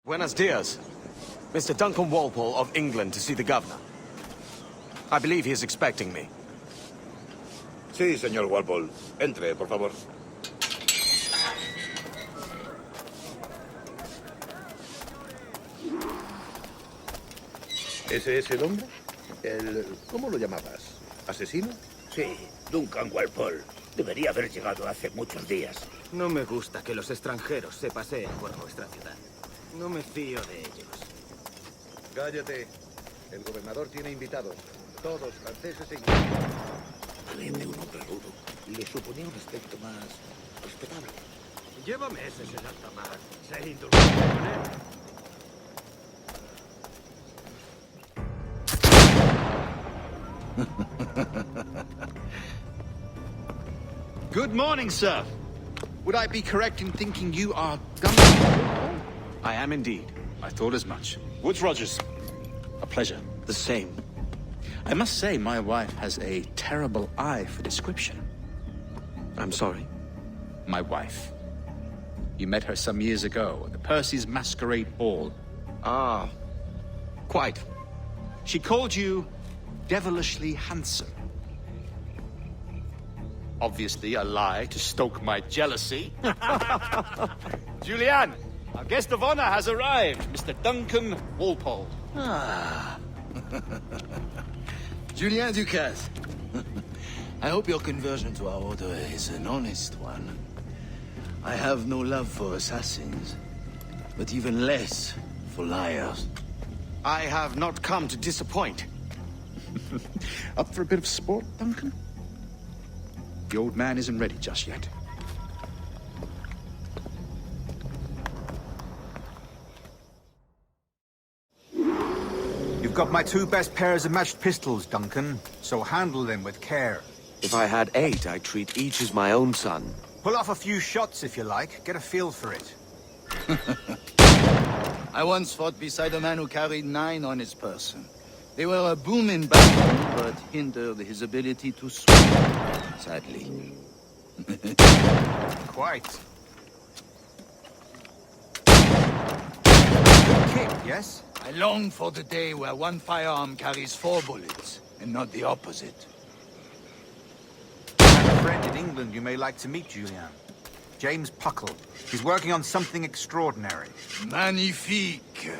Buenos dias. Mr. Duncan Walpole of England to see the governor. I believe he is expecting me. Sí, señor Walpole. Entre, por favor. ¿Ese es el hombre? ¿Cómo lo llamabas? ¿Asesino? Sí, Duncan Walpole. Debería haber llegado hace muchos días. No me gusta que los extranjeros se paseen por nuestra ciudad. No me fío de ellos. Cállate. El gobernador tiene invitados. Todos franceses e ingleses. Parece un hombre rudo. Le suponía un aspecto más respetable. Lleva meses en alta mar. Sé indulgente con él. Good morning, sir. Would I be correct in thinking you are Duncan? I am indeed. I thought as much. Woods Rogers. A pleasure. The same. I must say, my wife has a terrible eye for description. I'm sorry. My wife. You met her some years ago at the Percy's Masquerade Ball. Ah, quite. She called you devilishly handsome. Obviously a lie to stoke my jealousy. Julianne, our guest of honor has arrived, Mr. Duncan Walpole. Ah. Julien Ducasse. I hope your conversion to our order is an honest one. I have no love for assassins, but even less for liars. I have not come to disappoint. Up for a bit of sport, Duncan? The old man isn't ready just yet. You've got my two best pairs of matched pistols, Duncan, so handle them with care. If I had 8, I'd treat each as my own son. Pull off a few shots if you like, get a feel for it. I once fought beside a man who carried 9 on his person. They were a boom in battle, but hindered his ability to swim, sadly. Quite. Good kick, yes? I long for the day where one firearm carries 4 bullets, and not the opposite. I have a friend in England you may like to meet, Julien. James Puckle. He's working on something extraordinary. Magnifique!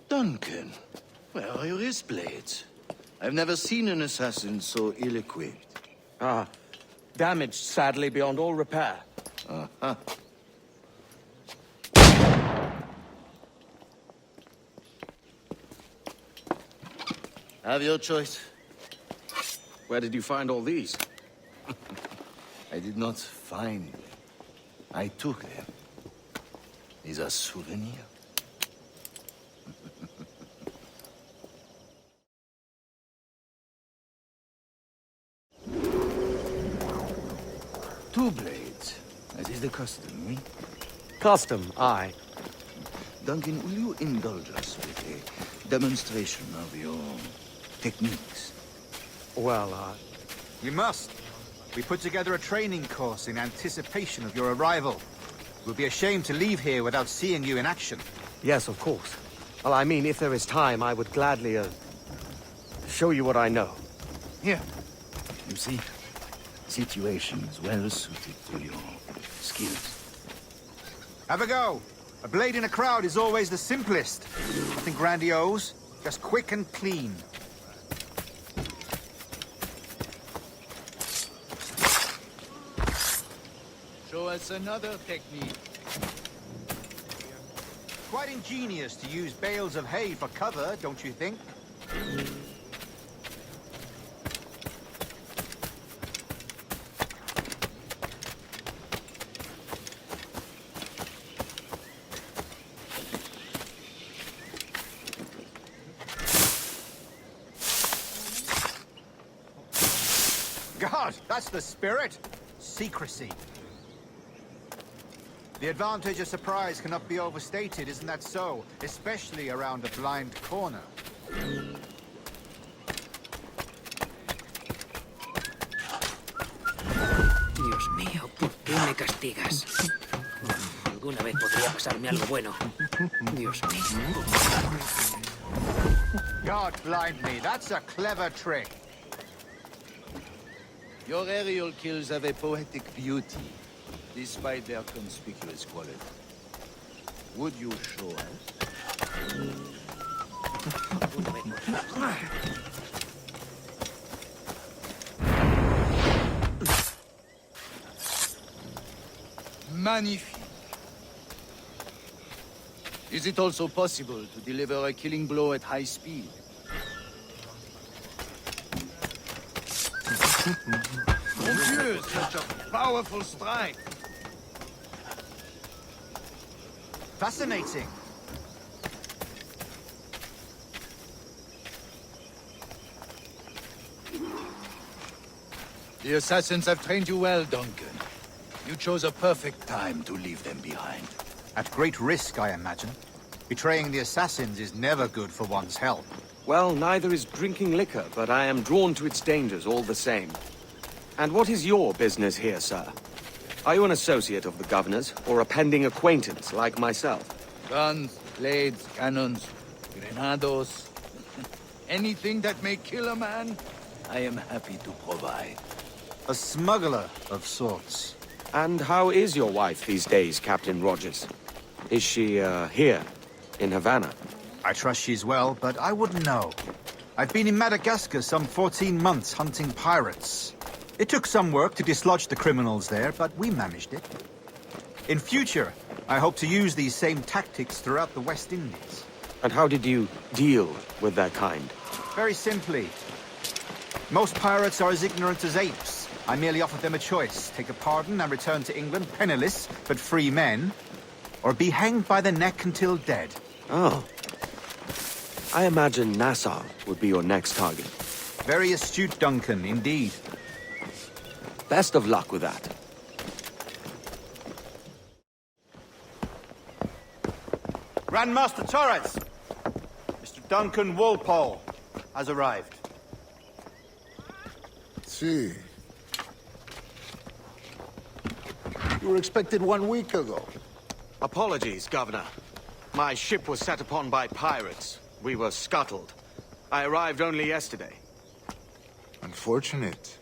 Duncan, where are your wrist blades? I've never seen an assassin so ill-equipped. Ah, damaged sadly beyond all repair. Uh-huh. Have your choice. Where did you find all these? I did not find them. I took them. These are souvenirs. Two blades. That is the custom, eh? Custom, aye. Duncan, will you indulge us with a demonstration of your techniques? Well, We must. We put together a training course in anticipation of your arrival. We'll be ashamed to leave here without seeing you in action. yes, of course. Well, I mean, if there is time, I would gladly, show you what I know. Here. You see? Situation is well suited to your skills. Have a go. A blade in a crowd is always the simplest. Nothing grandiose, just quick and clean. Show us another technique. Quite ingenious to use bales of hay for cover, don't you think? God, that's the spirit. Secrecy. The advantage of surprise cannot be overstated, isn't that so? Especially around a blind corner. Dios mío, ¿por qué me castigas? Alguna vez podría pasarme algo bueno. Dios mío. God blind me, that's a clever trick. Your aerial kills have a poetic beauty, despite their conspicuous quality. Would you show us? Magnifique. Is it also possible to deliver a killing blow at high speed? Mon Dieu, such a powerful strike! Fascinating. The assassins have trained you well, Duncan. You chose a perfect time to leave them behind. At great risk, I imagine. Betraying the assassins is never good for one's health. Well, neither is drinking liquor, but I am drawn to its dangers all the same. And what is your business here, sir? Are you an associate of the governor's, or a pending acquaintance like myself? Guns, blades, cannons, grenados. Anything that may kill a man, I am happy to provide. A smuggler of sorts. And how is your wife these days, Captain Rogers? Is she, here, in Havana? I trust she's well, but I wouldn't know. I've been in Madagascar some 14 months hunting pirates. It took some work to dislodge the criminals there, but we managed it. In future, I hope to use these same tactics throughout the West Indies. And how did you deal with their kind? Very simply. Most pirates are as ignorant as apes. I merely offered them a choice. Take a pardon and return to England penniless, but free men. Or be hanged by the neck until dead. Oh. I imagine Nassau would be your next target. Very astute, Duncan, indeed. Best of luck with that. Grandmaster Torres! Mr. Duncan Walpole has arrived. See. You were expected 1 week ago. Apologies, Governor. My ship was set upon by pirates. We were scuttled. I arrived only yesterday. Unfortunate.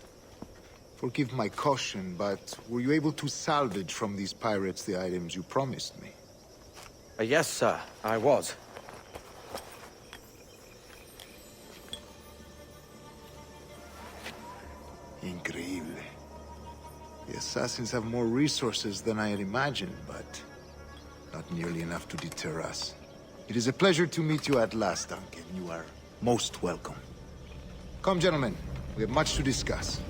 Forgive my caution, but were you able to salvage from these pirates the items you promised me? Yes, sir, I was. Increíble. The assassins have more resources than I had imagined, but not nearly enough to deter us. It is a pleasure to meet you at last, Duncan. You are most welcome. Come, gentlemen. We have much to discuss.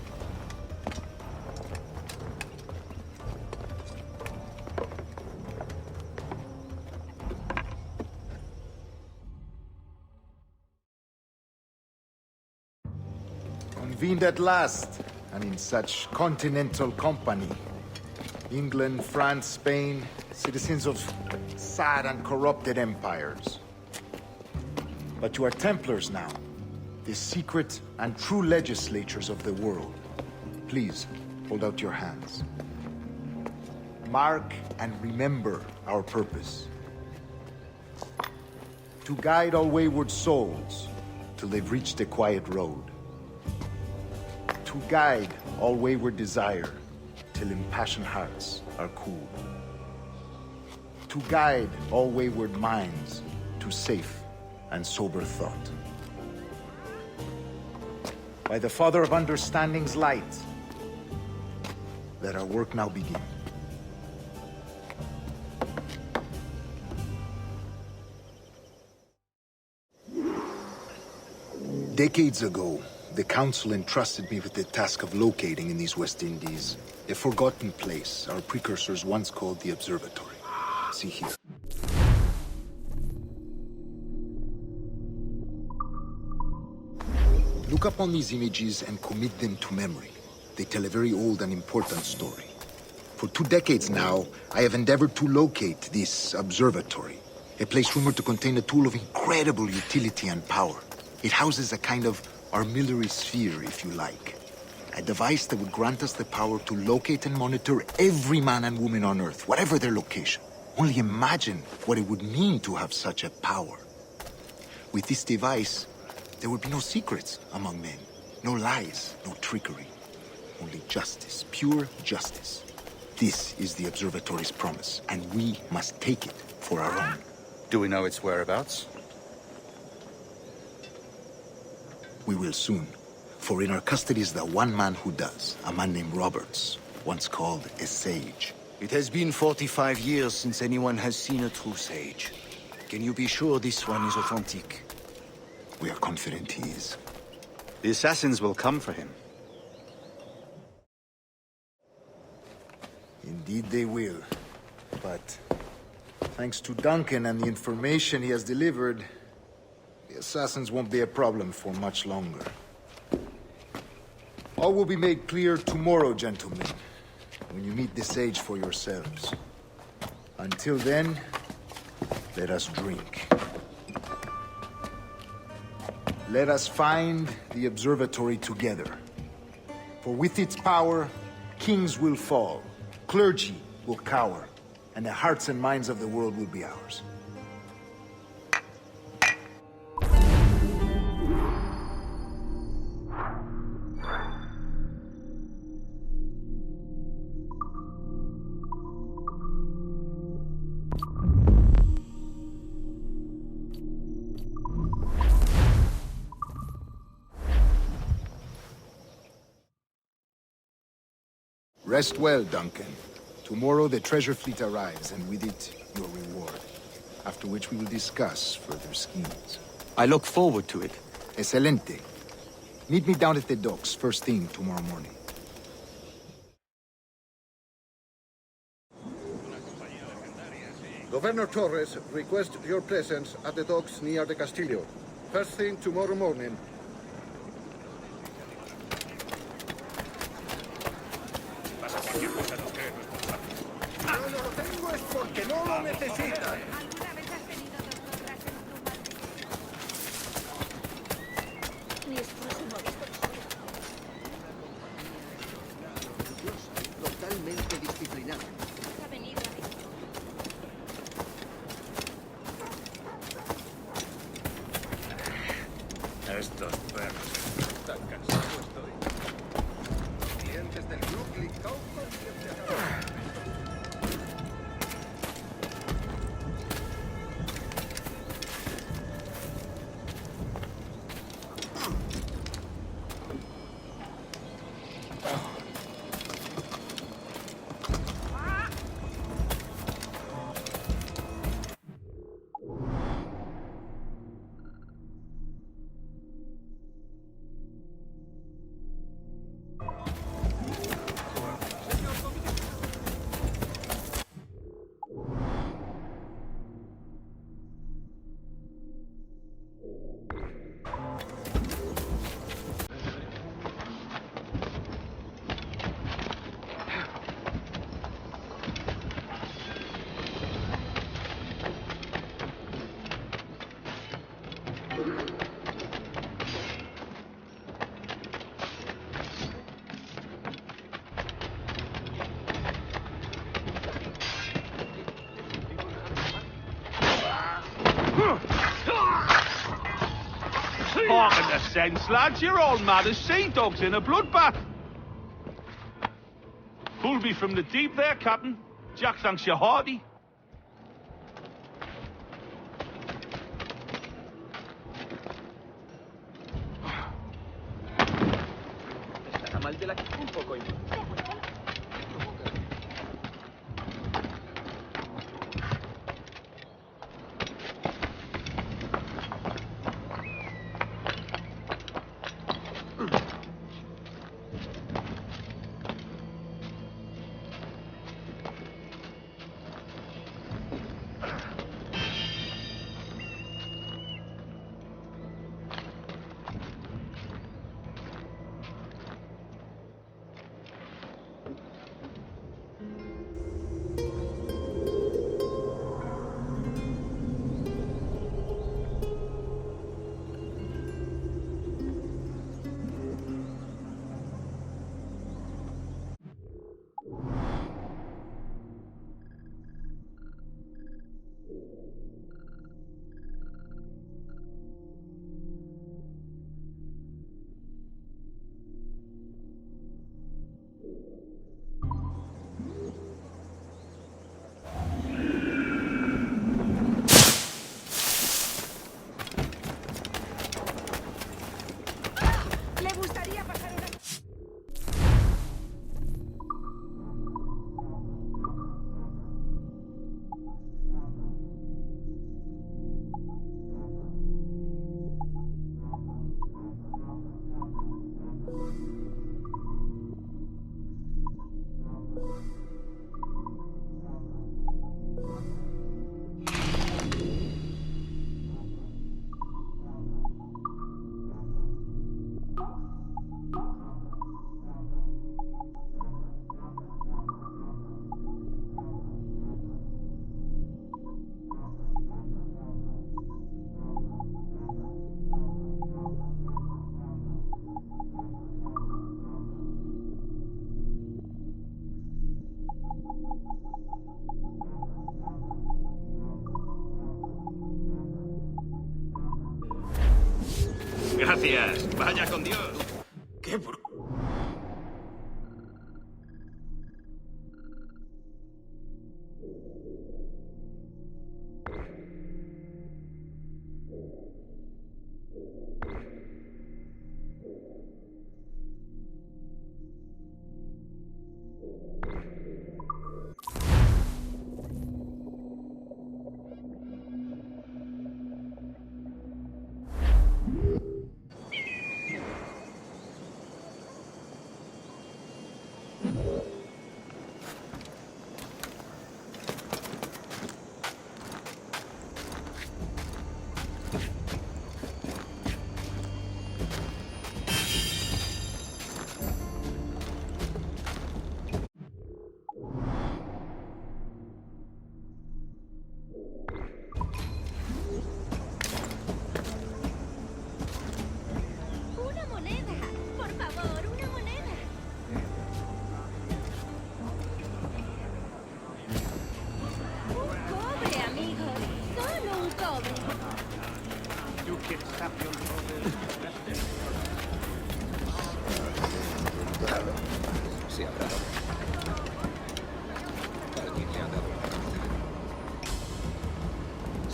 Convened at last, and in such continental company. England, France, Spain, citizens of sad and corrupted empires. But you are Templars now, the secret and true legislators of the world. Please, hold out your hands. Mark and remember our purpose. To guide all wayward souls till they've reached a quiet road. To guide all wayward desire till impassioned hearts are cooled. To guide all wayward minds to safe and sober thought. By the Father of Understanding's light, let our work now begin. Decades ago, the Council entrusted me with the task of locating in these West Indies a forgotten place our precursors once called the Observatory. See here. Look upon these images and commit them to memory. They tell a very old and important story. For 2 decades now, I have endeavored to locate this observatory, a place rumored to contain a tool of incredible utility and power. It houses a kind of armillary sphere, if you like. A device that would grant us the power to locate and monitor every man and woman on Earth, whatever their location. Only imagine what it would mean to have such a power. With this device, there would be no secrets among men, no lies, no trickery. Only justice, pure justice. This is the observatory's promise, and we must take it for our own. Do we know its whereabouts? We will soon. For in our custody is the one man who does, a man named Roberts, once called a sage. It has been 45 years since anyone has seen a true sage. Can you be sure this one is authentic? We are confident he is. The assassins will come for him. Indeed they will. But thanks to Duncan and the information he has delivered, the assassins won't be a problem for much longer. All will be made clear tomorrow, gentlemen, when you meet the sage for yourselves. Until then, let us drink. Let us find the observatory together. For with its power, kings will fall, clergy will cower, and the hearts and minds of the world will be ours. Rest well, Duncan. Tomorrow the treasure fleet arrives, and with it, your reward. After which we will discuss further schemes. I look forward to it. Excelente. Meet me down at the docks first thing tomorrow morning. Governor Torres requests your presence at the docks near the Castillo. First thing tomorrow morning. No lo tengo es porque no lo necesitan. Totalmente disciplinado. Estos perros. Tan cansado estoy. Clientes del club Lickaufen siempre acaban. Talking the sense, lads, you're all mad as sea dogs in a bloodbath. Pulled me from the deep there, Captain. Jack thanks you hearty. Estará mal de la un poco. Vaya con Dios. ¡Qué bru... Una moneda. Por favor, una moneda. Un cobre, amigos. Solo un cobre. Se habrá dado. Alguien le ha dado.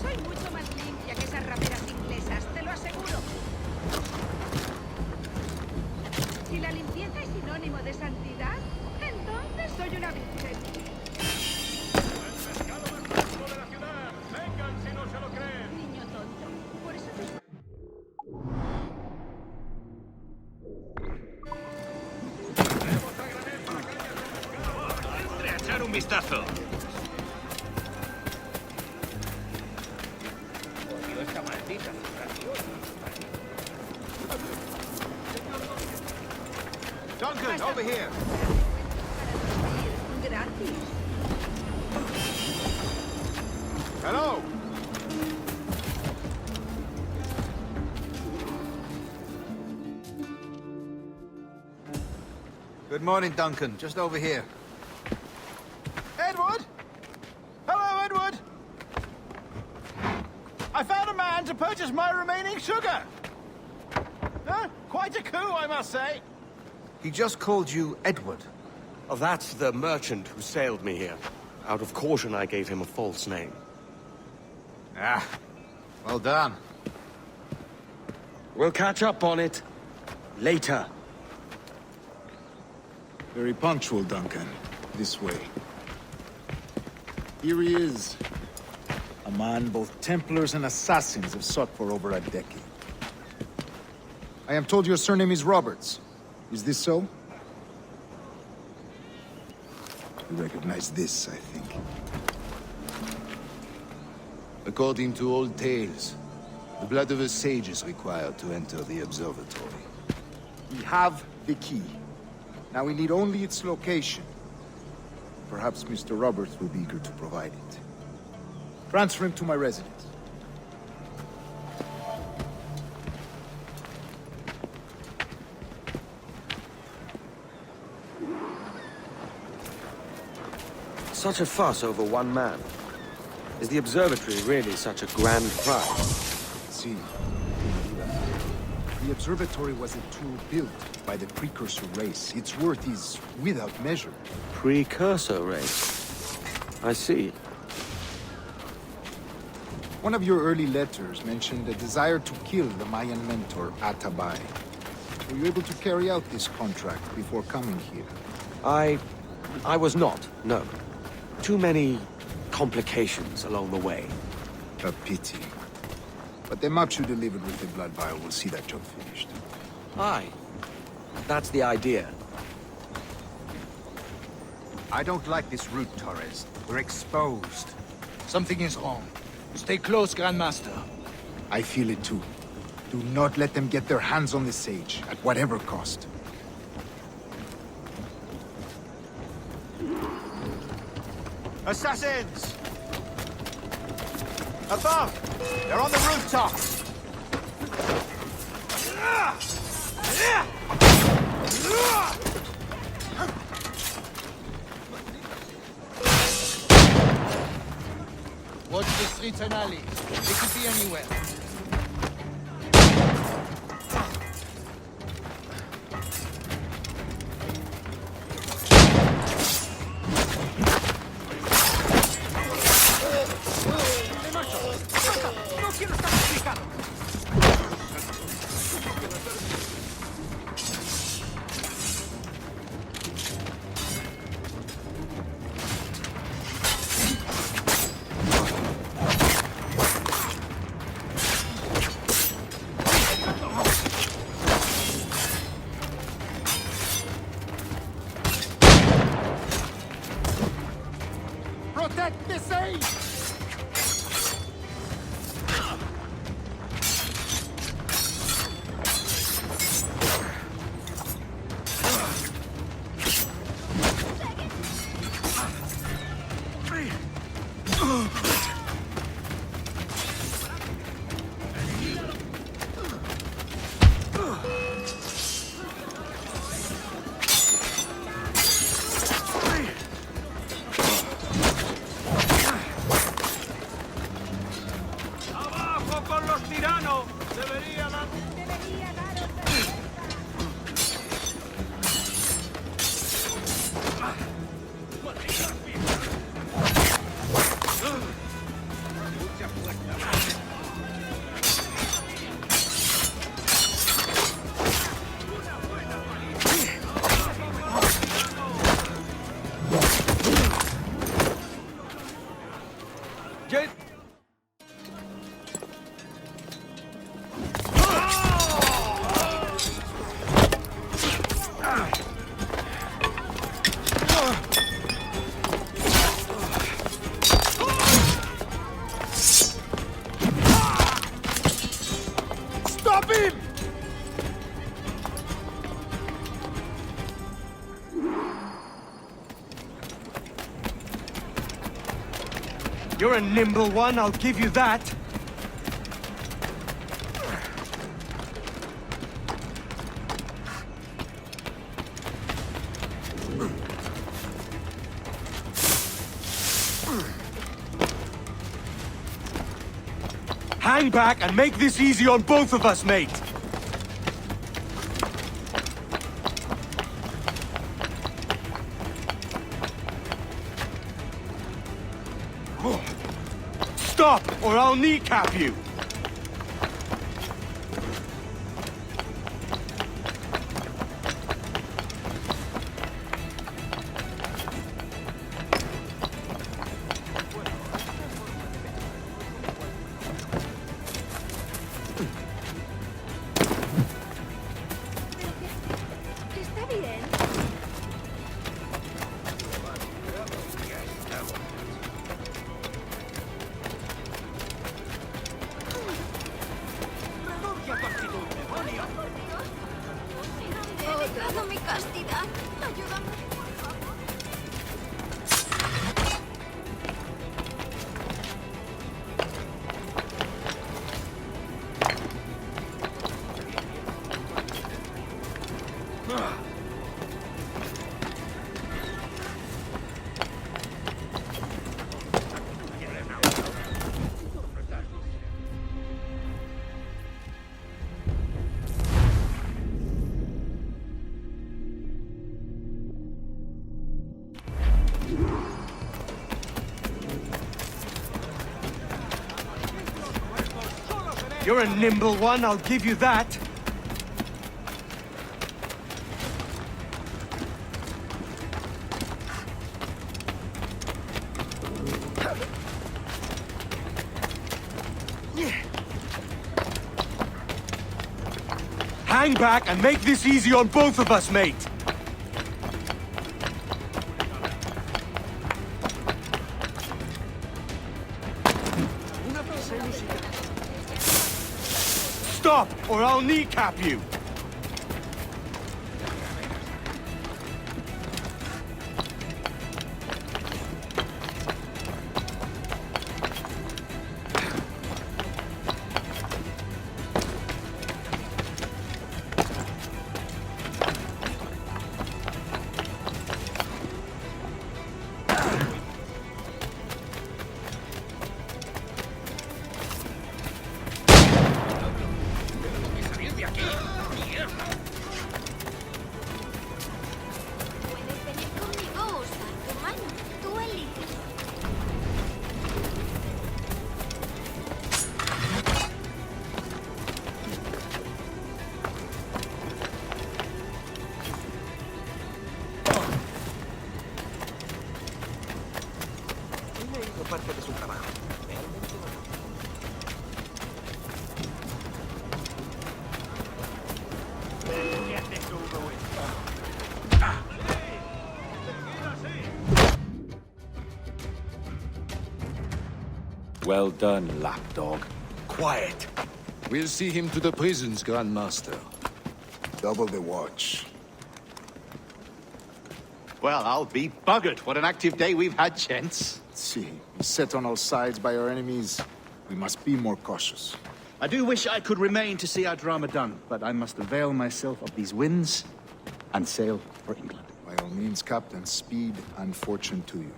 Soy mucho más limpia que esas raperas inglesas, te lo aseguro. Si la limpieza es sinónimo de santidad, entonces soy una virgen. Vengan si no se lo creen. Niño tonto. Por eso te... Entre a echar un vistazo. Odio esta maldita frustración. Duncan, over here. Gratis. Hello. Good morning, Duncan. Just over here. Edward? Hello, Edward. I found a man to purchase my remaining sugar. Huh? Quite a coup, I must say. He just called you Edward. Oh, that's the merchant who sailed me here. Out of caution, I gave him a false name. Ah, well done. We'll catch up on it later. Very punctual, Duncan. This way. Here he is. A man both Templars and Assassins have sought for over a decade. I am told your surname is Roberts. Is this so? You recognize this, I think. According to old tales, the blood of a sage is required to enter the observatory. We have the key. Now we need only its location. Perhaps Mr. Roberts will be eager to provide it. Transfer him to my residence. Such a fuss over one man. Is the observatory really such a grand prize? See, the observatory was a tool built by the precursor race. Its worth is without measure. Precursor race. I see. One of your early letters mentioned a desire to kill the Mayan mentor, Atabay. Were you able to carry out this contract before coming here? I was not, no. Too many complications along the way. A pity. But the maps you delivered with the blood vial will see that job finished. Aye. That's the idea. I don't like this route, Torres. We're exposed. Something is wrong. Stay close, Grandmaster. I feel it too. Do not let them get their hands on the sage, at whatever cost. Assassins! Above! They're on the rooftops! Watch the streets and alleys. They could be anywhere. Protect the sage! ¡Abajo con los tiranos! Debería dar... Debería daros vergüenza. Get... Stop him! You're a nimble one, I'll give you that. Hang back and make this easy on both of us, mate. Stop, or I'll kneecap you! Está bien. He negado mi castidad. Ayúdame, por favor. You're a nimble one, I'll give you that. Hang back and make this easy on both of us, mate. Stop, or I'll kneecap you! ¡Salir de aquí! Well done, lapdog. Quiet. We'll see him to the prisons, Grandmaster. Double the watch. Well, I'll be buggered. What an active day we've had, gents. See, beset on all sides by our enemies, we must be more cautious. I do wish I could remain to see our drama done, but I must avail myself of these winds and sail for England. By all means, Captain, speed and fortune to you.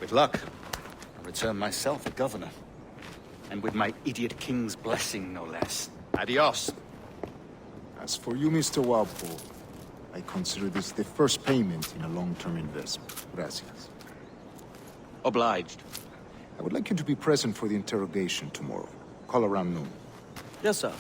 With luck, I'll return myself a governor. And with my idiot king's blessing, no less. Adios. As for you, Mr. Walpole, I consider this the first payment in a long-term investment. Gracias. Obliged. I would like you to be present for the interrogation tomorrow. Call around noon. Yes, sir.